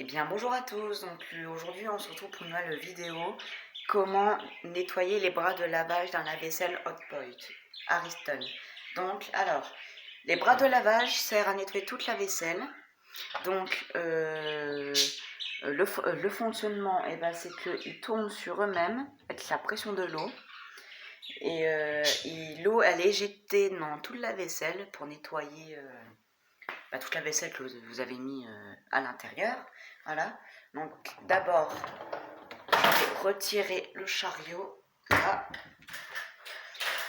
Eh bien bonjour à tous, donc aujourd'hui on se retrouve pour une nouvelle vidéo. Comment nettoyer les bras de lavage d'un lave-vaisselle Hotpoint Ariston. Donc alors, les bras de lavage servent à nettoyer toute la vaisselle. Donc le fonctionnement, c'est qu'ils tournent sur eux-mêmes avec la pression de l'eau. Et l'eau elle est éjectée dans toute la vaisselle pour nettoyer toute la vaisselle que vous avez mis à l'intérieur. Voilà. Donc d'abord, je vais retirer le chariot. Là.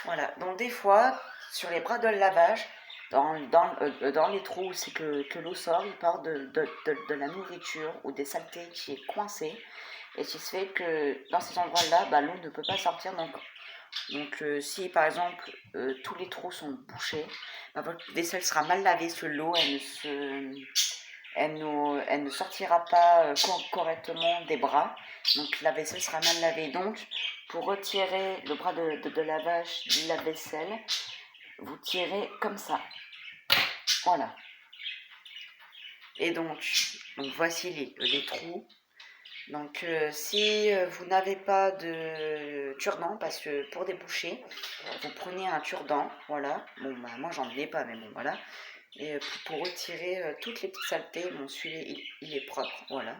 Voilà. Donc des fois, sur les bras de lavage, dans les trous, c'est que l'eau sort, il part de la nourriture ou des saletés qui est coincée. Et qui se fait que dans ces endroits-là, l'eau ne peut pas sortir. Donc si par exemple tous les trous sont bouchés, votre vaisselle sera mal lavée sur l'eau, elle ne sortira pas correctement des bras, donc la vaisselle sera mal lavée. Donc pour retirer le bras de lavage de la vaisselle, vous tirez comme ça, voilà. Et donc voici les trous. Donc si vous n'avez pas de cure-dent, parce que pour déboucher, vous prenez un cure-dent, voilà. Bon moi j'en ai pas, mais bon voilà. Et pour retirer toutes les petites saletés, bon celui-là il est propre, voilà.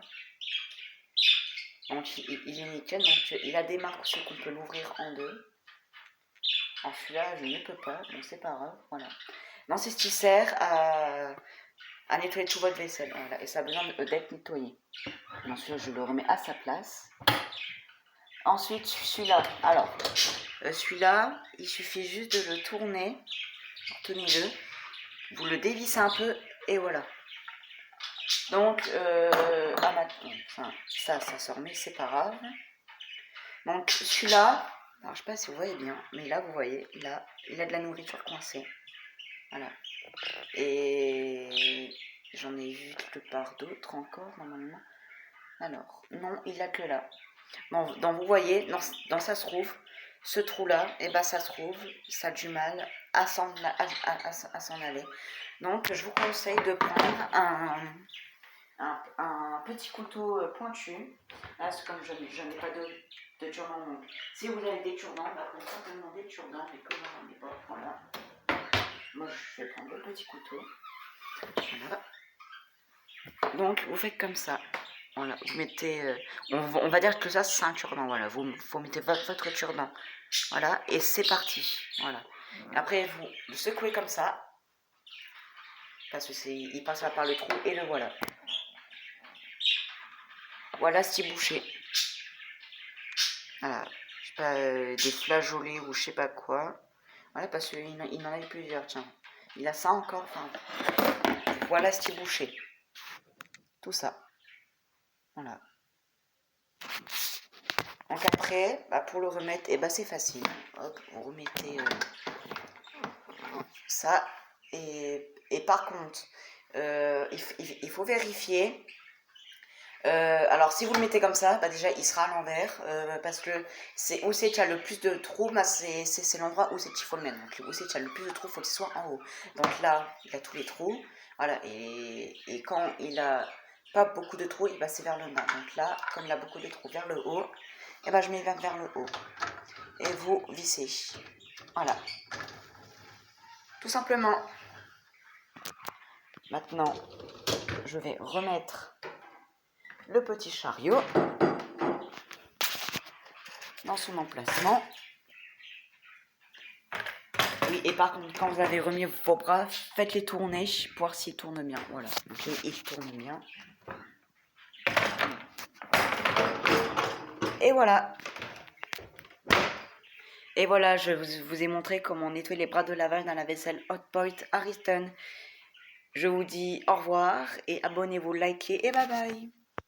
Donc il est nickel, donc il a des marques aussi qu'on peut l'ouvrir en deux. Alors celui-là je ne peux pas, donc c'est pas grave, voilà. Non, c'est ce qui sert à nettoyer toute votre vaisselle, voilà. Et ça a besoin d'être nettoyé. Ensuite je le remets à sa place. Ensuite, celui-là, alors, celui-là, il suffit juste de le tourner, tenez-le, vous le dévissez un peu, et voilà. Donc, maintenant, ça se remet, c'est pas grave. Donc, celui-là, alors je sais pas si vous voyez bien, mais là, vous voyez, là, il a de la nourriture coincée. Voilà. Et j'en ai vu quelque part d'autres encore, normalement. Alors, non, il a que là. Donc vous voyez, dans ça se trouve, ce trou-là, ça se trouve, ça a du mal à s'en aller. Donc je vous conseille de prendre un petit couteau pointu. Là, c'est comme je n'ai pas de cure-dent. Donc si vous avez des cure-dents, vous pouvez simplement des cure-dents, mais comme j'en ai pas, voilà. Moi je vais prendre le petit couteau. Voilà. Donc vous faites comme ça. Voilà, vous mettez, on va dire que ça c'est un cure-dent, voilà, vous mettez votre cure-dent, voilà, et c'est parti, voilà. Après vous le secouez comme ça, parce que il passe par le trou, et le voilà. Voilà ce qui est bouché. Voilà, je sais pas, des flageolets ou je sais pas quoi, voilà, parce qu'il en a eu plusieurs, tiens. Il a ça encore, enfin, voilà ce qui est bouché. Tout ça, voilà. Donc après, pour le remettre, c'est facile. Hop, vous remettez ça. Et par contre, il faut vérifier. Alors si vous le mettez comme ça, déjà il sera à l'envers. Parce que c'est où c'est qu'il y a le plus de trous, c'est l'endroit où c'est qu'il faut le mettre. Donc où c'est qu'il y a le plus de trous, il faut qu'il soit en haut. Donc là, il a tous les trous. Voilà, et quand il a pas beaucoup de trous, c'est vers le bas. Donc là, comme il a beaucoup de trous vers le haut, je mets vers le haut. Et vous vissez. Voilà. Tout simplement. Maintenant, je vais remettre le petit chariot dans son emplacement. Oui, et par contre, quand vous avez remis vos bras, faites-les tourner pour voir s'ils tournent bien. Voilà, donc ils tournent bien. Et voilà. Et voilà, je vous ai montré comment nettoyer les bras de lavage dans la vaisselle Hotpoint Ariston. Je vous dis au revoir et abonnez-vous, likez et bye bye.